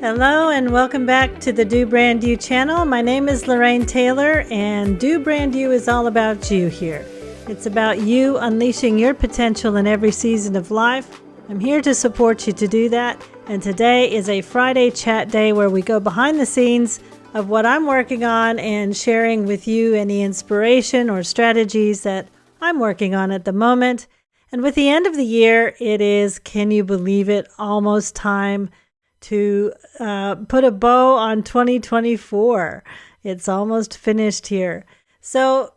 Hello and welcome back to the Do Brand You channel. My name is Lorraine Taylor and Do Brand You is all about you here. It's about you unleashing your potential in every season of life. I'm here to support you to do that, and today is a Friday chat day where we go behind the scenes of what I'm working on and sharing with you any inspiration or strategies that I'm working on at the moment. And with the end of the year, it is, can you believe it, almost time to put a bow on 2024. It's almost finished here. So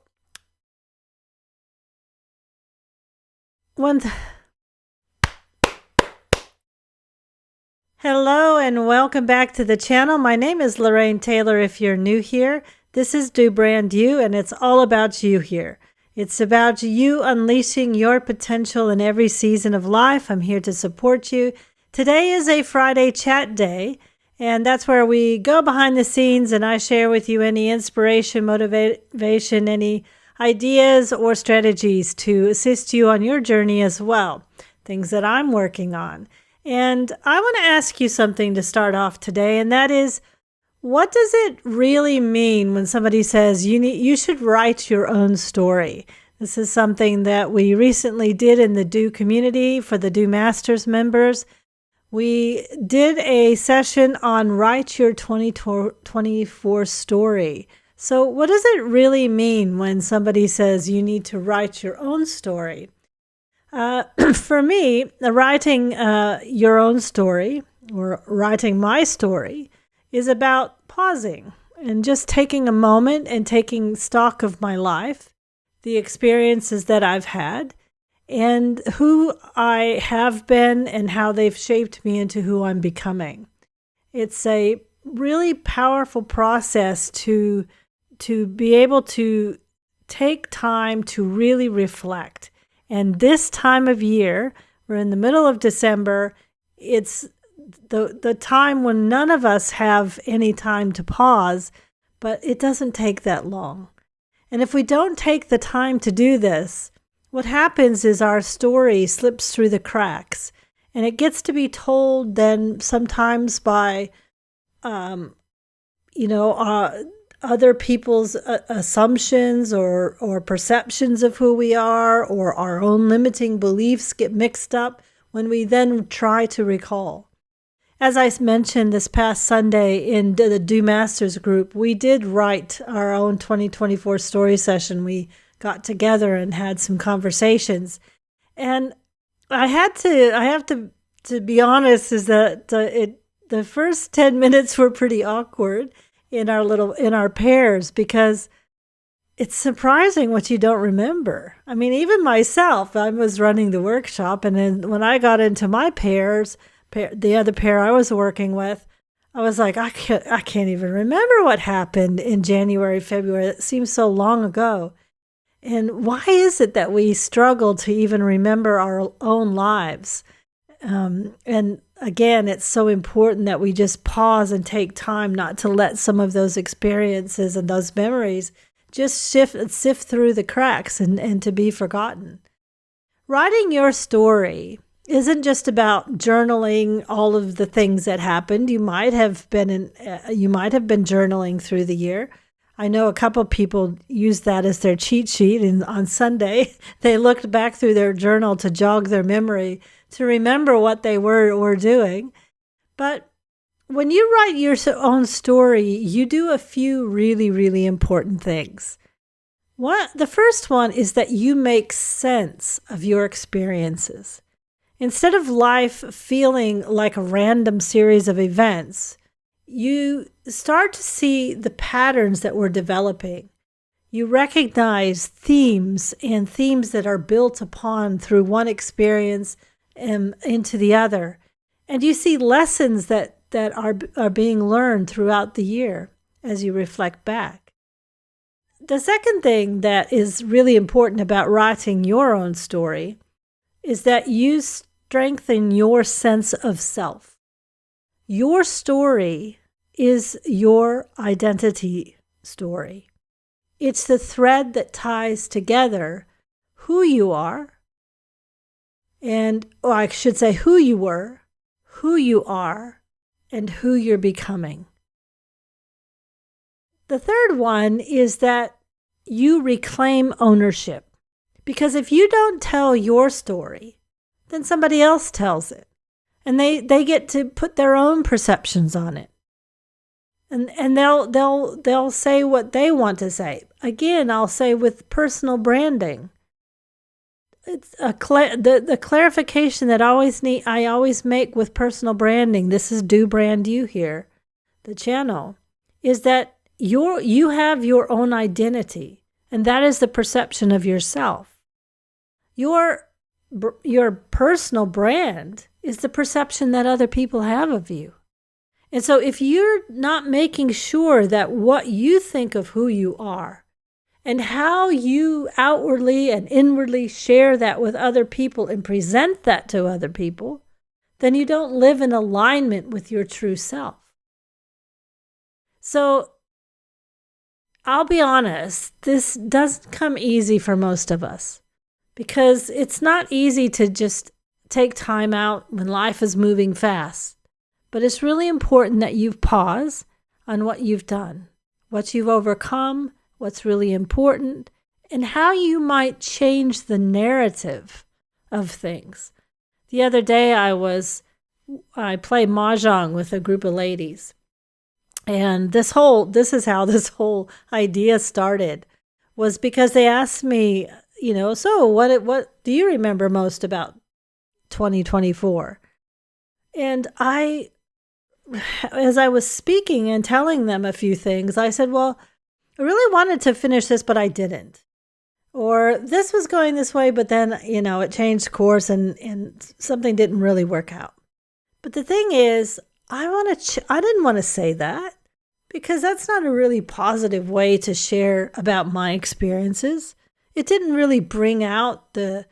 hello and welcome back to the channel. My name is Lorraine Taylor. If you're new here, this is Do Brand You, and it's all about you here. It's about you unleashing your potential in every season of life. I'm here to support you. Today is a Friday chat day, and that's where we go behind the scenes and I share with you any inspiration, motivation, any ideas or strategies to assist you on your journey as well, things that I'm working on. And I want to ask you something to start off today, and that is, what does it really mean when somebody says you should write your own story? This is something that we recently did in the Do community for the Do Masters members. We did a session on write your 2024 story. So what does it really mean when somebody says you need to write your own story? For me, writing your own story or writing my story is about pausing and just taking a moment and taking stock of my life, the experiences that I've had, and who I have been and how they've shaped me into who I'm becoming. It's a really powerful process to be able to take time to really reflect. And this time of year, we're in the middle of December, it's the time when none of us have any time to pause, but it doesn't take that long. And if we don't take the time to do this, what happens is our story slips through the cracks, and it gets to be told then sometimes by, other people's assumptions or perceptions of who we are, or our own limiting beliefs get mixed up when we then try to recall. As I mentioned this past Sunday in the Do Masters group, we did write our own 2024 story session. We got together and had some conversations. And I have to be honest, is that the first 10 minutes were pretty awkward in our pairs, because it's surprising what you don't remember. I mean, even myself, I was running the workshop, and then when I got into my pairs, the other pair I was working with, I was like, I can't even remember what happened in January, February. It seems so long ago. And why is it that we struggle to even remember our own lives? And again, it's so important that we just pause and take time not to let some of those experiences and those memories just sift through the cracks and to be forgotten. Writing your story isn't just about journaling all of the things that happened. You might have been journaling through the year. I know a couple people use that as their cheat sheet, and on Sunday they looked back through their journal to jog their memory, to remember what they were doing. But when you write your own story, you do a few really, really important things. The first one is that you make sense of your experiences. Instead of life feeling like a random series of events, you start to see the patterns that we're developing. You recognize themes that are built upon through one experience and into the other. And you see lessons that are being learned throughout the year as you reflect back. The second thing that is really important about writing your own story is that you strengthen your sense of self. Your story is your identity story. It's the thread that ties together who you are, or I should say who you were, who you are, and who you're becoming. The third one is that you reclaim ownership. Because if you don't tell your story, then somebody else tells it. And they get to put their own perceptions on it. And they'll say what they want to say. Again, I'll say with personal branding, it's the clarification that I always make with personal branding. This is Do Brand You here, the channel, is that you have your own identity, and that is the perception of yourself. Your personal brand is the perception that other people have of you. And so if you're not making sure that what you think of who you are and how you outwardly and inwardly share that with other people and present that to other people, then you don't live in alignment with your true self. So I'll be honest, this doesn't come easy for most of us because it's not easy to just take time out when life is moving fast. But it's really important that you pause on what you've done, what you've overcome, what's really important, and how you might change the narrative of things. The other day I played mahjong with a group of ladies. And this is how this whole idea started, was because they asked me, so what do you remember most about 2024? And as I was speaking and telling them a few things, I said, well, I really wanted to finish this, but I didn't. Or this was going this way, but then, it changed course and something didn't really work out. But the thing is, I didn't want to say that because that's not a really positive way to share about my experiences. It didn't really bring out the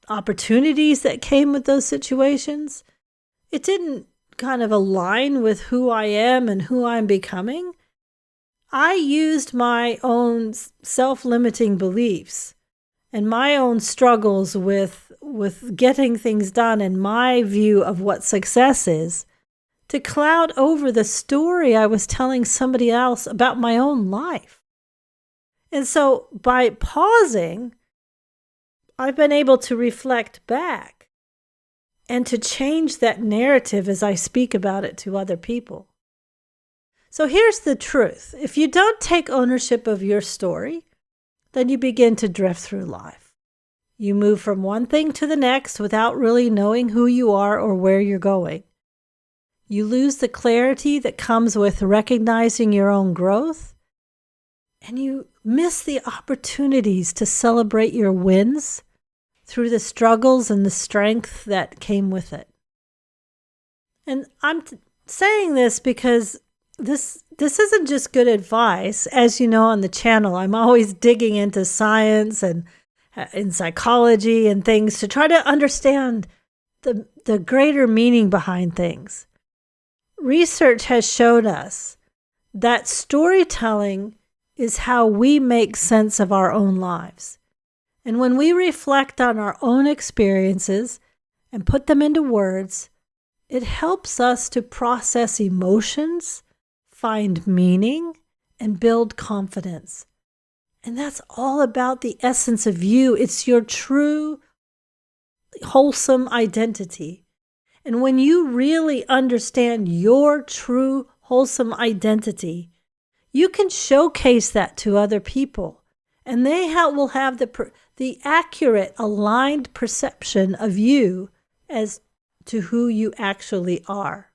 opportunities that came with those situations. It didn't kind of align with who I am and who I'm becoming. I used my own self-limiting beliefs and my own struggles with getting things done and my view of what success is to cloud over the story I was telling somebody else about my own life. And so by pausing, I've been able to reflect back and to change that narrative as I speak about it to other people. So here's the truth. If you don't take ownership of your story, then you begin to drift through life. You move from one thing to the next without really knowing who you are or where you're going. You lose the clarity that comes with recognizing your own growth, and you miss the opportunities to celebrate your wins through the struggles and the strength that came with it. And I'm saying this because this isn't just good advice. As you know on the channel, I'm always digging into science and in psychology and things to try to understand the greater meaning behind things. Research has shown us that storytelling is how we make sense of our own lives. And when we reflect on our own experiences and put them into words, it helps us to process emotions, find meaning, and build confidence. And that's all about the essence of you. It's your true, wholesome identity. And when you really understand your true, wholesome identity, you can showcase that to other people. And they will have the accurate, aligned perception of you as to who you actually are.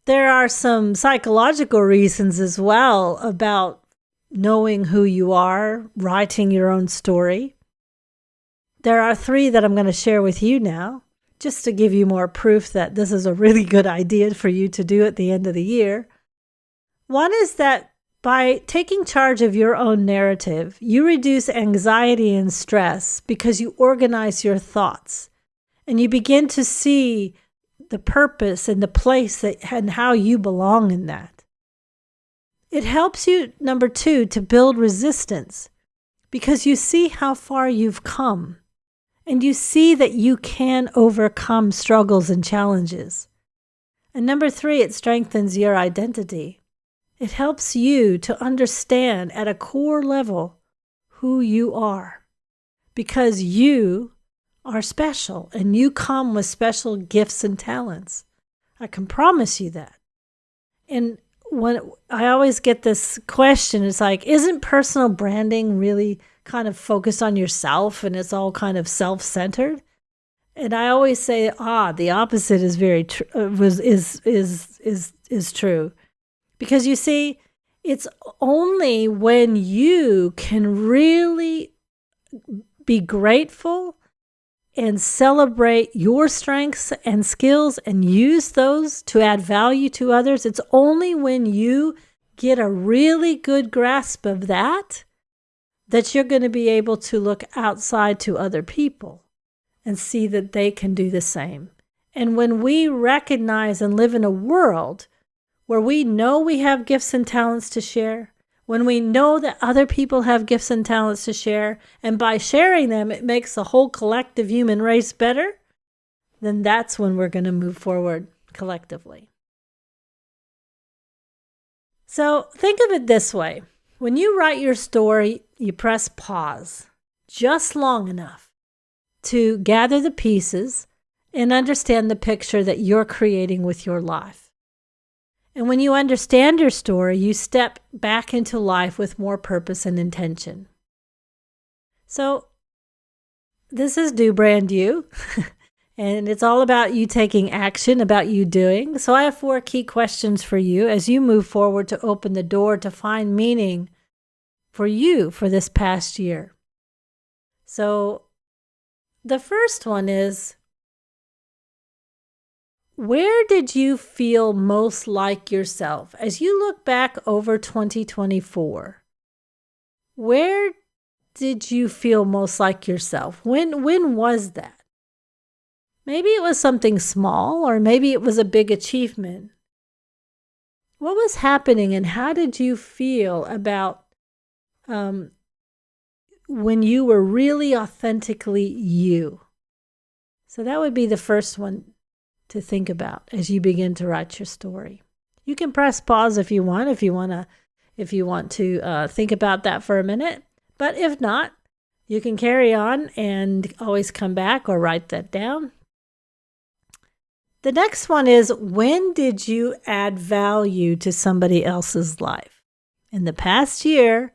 There are some psychological reasons as well about knowing who you are, writing your own story. There are 3 that I'm going to share with you now, just to give you more proof that this is a really good idea for you to do at the end of the year. One is that by taking charge of your own narrative, you reduce anxiety and stress because you organize your thoughts and you begin to see the purpose and the place and how you belong in that. It helps you, number 2, to build resistance because you see how far you've come And you see that you can overcome struggles and challenges. And number 3, it strengthens your identity. It helps you to understand at a core level who you are, because you are special and you come with special gifts and talents. I can promise you that. And when I always get this question, it's like, isn't personal branding really kind of focused on yourself and it's all kind of self-centered? And I always say, the opposite is very is true. Because you see, it's only when you can really be grateful and celebrate your strengths and skills and use those to add value to others. It's only when you get a really good grasp of that you're going to be able to look outside to other people and see that they can do the same. And when we recognize and live in a world where we know we have gifts and talents to share, when we know that other people have gifts and talents to share, and by sharing them, it makes the whole collective human race better, then that's when we're going to move forward collectively. So think of it this way. When you write your story, you press pause just long enough to gather the pieces and understand the picture that you're creating with your life. And when you understand your story, you step back into life with more purpose and intention. So this is Do Brand You, and it's all about you taking action, about you doing. So I have 4 key questions for you as you move forward to open the door to find meaning for you for this past year. So the first one is, where did you feel most like yourself? As you look back over 2024, where did you feel most like yourself? When was that? Maybe it was something small, or maybe it was a big achievement. What was happening, and how did you feel about when you were really authentically you? So that would be the first one to think about as you begin to write your story. You can press pause if you want to think about that for a minute. But if not, you can carry on and always come back or write that down. The next one is, when did you add value to somebody else's life? In the past year,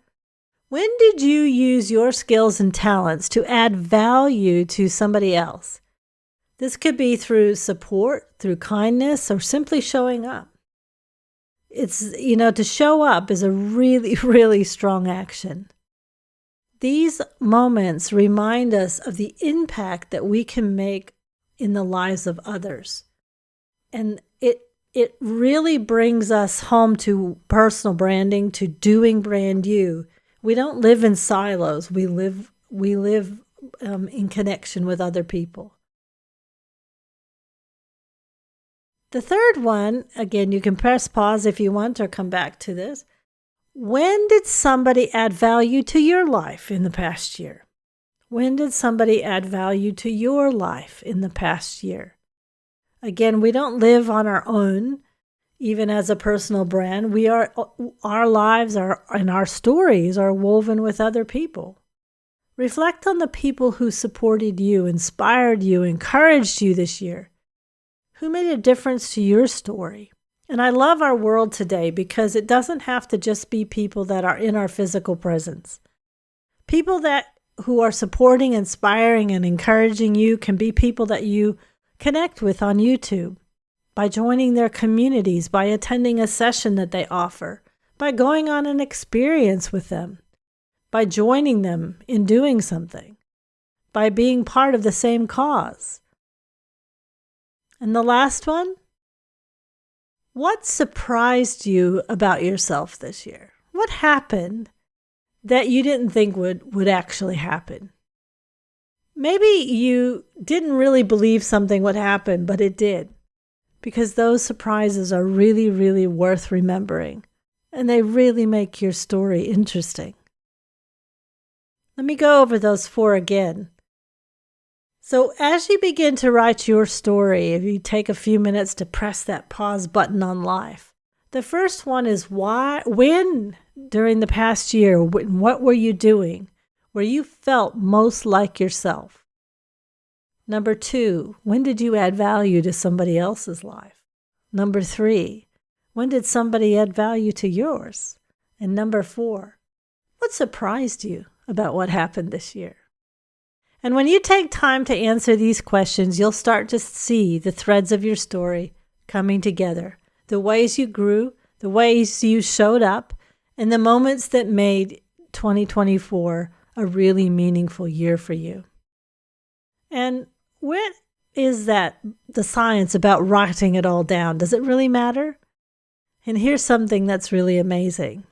when did you use your skills and talents to add value to somebody else? This could be through support, through kindness, or simply showing up. It's, to show up is a really, really strong action. These moments remind us of the impact that we can make in the lives of others. And it really brings us home to personal branding, to doing brand you. We don't live in silos. We live in connection with other people. The third one, again, you can press pause if you want or come back to this. When did somebody add value to your life in the past year? When did somebody add value to your life in the past year? Again, we don't live on our own, even as a personal brand. Our lives and our stories are woven with other people. Reflect on the people who supported you, inspired you, encouraged you this year. Who made a difference to your story? And I love our world today because it doesn't have to just be people that are in our physical presence. People who are supporting, inspiring, and encouraging you can be people that you connect with on YouTube, by joining their communities, by attending a session that they offer, by going on an experience with them, by joining them in doing something, by being part of the same cause. And the last one, what surprised you about yourself this year? What happened that you didn't think would actually happen? Maybe you didn't really believe something would happen, but it did. Because those surprises are really, really worth remembering. And they really make your story interesting. Let me go over those 4 again. So as you begin to write your story, if you take a few minutes to press that pause button on life, the first one is when during the past year, what were you doing where you felt most like yourself? Number 2, when did you add value to somebody else's life? Number 3, when did somebody add value to yours? And number 4, what surprised you about what happened this year? And when you take time to answer these questions, you'll start to see the threads of your story coming together, the ways you grew, the ways you showed up, and the moments that made 2024 a really meaningful year for you. And what is the science about writing it all down? Does it really matter? And here's something that's really amazing.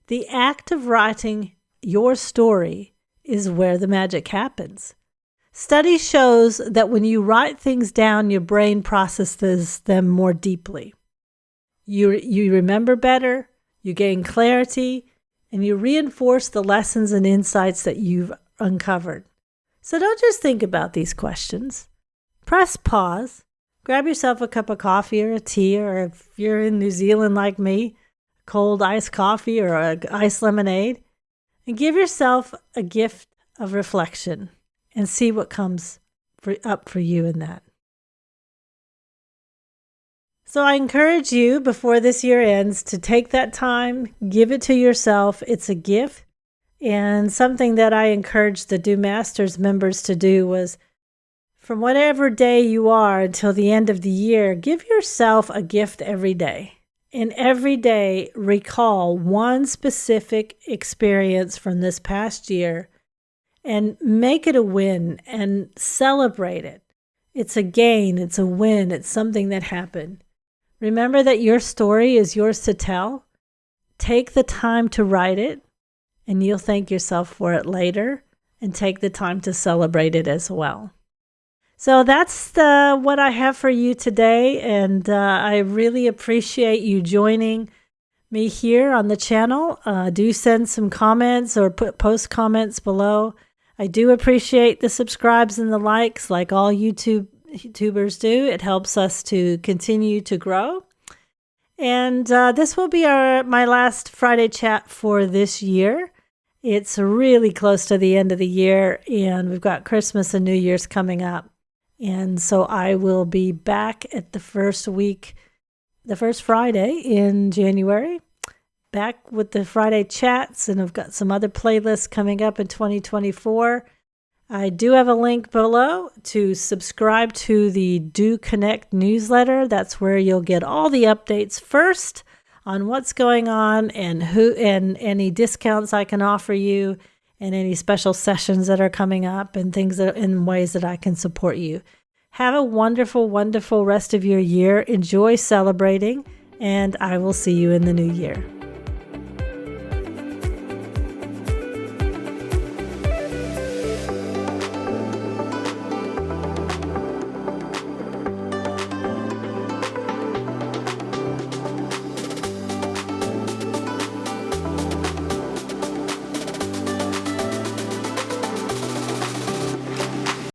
The act of writing your story is where the magic happens. Study shows that when you write things down, your brain processes them more deeply. You remember better, you gain clarity, and you reinforce the lessons and insights that you've uncovered. So don't just think about these questions. Press pause, grab yourself a cup of coffee or a tea, or if you're in New Zealand like me, cold iced coffee or iced lemonade, and give yourself a gift of reflection and see what comes up for you in that. So I encourage you before this year ends to take that time, give it to yourself. It's a gift. And something that I encouraged the Do Masters members to do was, from whatever day you are until the end of the year, give yourself a gift every day. And every day recall one specific experience from this past year and make it a win and celebrate it. It's a gain, it's a win, it's something that happened. Remember that your story is yours to tell. Take the time to write it, and you'll thank yourself for it later, and take the time to celebrate it as well. So that's what I have for you today, and I really appreciate you joining me here on the channel. Do send some comments or post comments below. I do appreciate the subscribes and the likes, like all YouTubers do. It helps us to continue to grow. And this will be my last Friday chat for this year. It's really close to the end of the year, and we've got Christmas and New Year's coming up. And so I will be back at the first Friday in January, back with the Friday chats, and I've got some other playlists coming up in 2024. I do have a link below to subscribe to the Do Connect newsletter. That's where you'll get all the updates first on what's going on and any discounts I can offer you and any special sessions that are coming up and things in ways that I can support you. Have a wonderful, wonderful rest of your year. Enjoy celebrating, and I will see you in the new year.